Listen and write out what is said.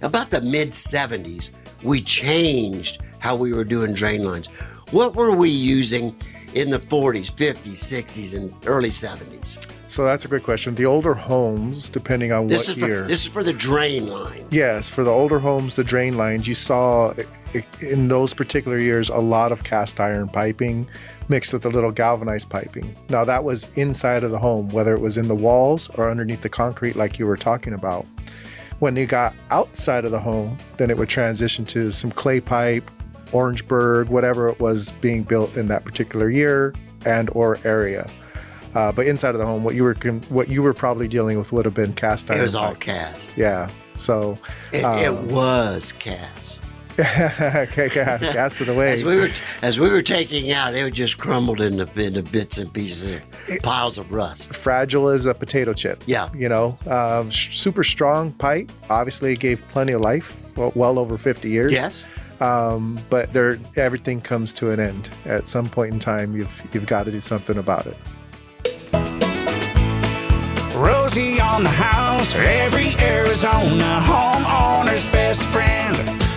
about the mid-'70s, we changed how we were doing drain lines. What were we using in the 40s, 50s, 60s, and early 70s? So that's a great question. The older homes, depending on what year. This is for the drain line. Yes, for the older homes, the drain lines, you saw in those particular years a lot of cast iron piping mixed with a little galvanized piping. Now that was inside of the home, whether it was in the walls or underneath the concrete like you were talking about. When you got outside of the home, then it would transition to some clay pipe, Orangeburg, whatever it was being built in that particular year and or area. But inside of the home, what you were probably dealing with would have been cast iron. It was all pipe. cast. Yeah. So it was cast. Okay, cast it away. As we were taking out, it just crumbled into bits and pieces, piles of rust. Fragile as a potato chip. Yeah. You know, super strong pipe. Obviously, it gave plenty of life. Well over 50 years. Yes. But everything comes to an end. At some point in time, you've got to do something about it. Rosie on the house, every Arizona homeowner's best friend.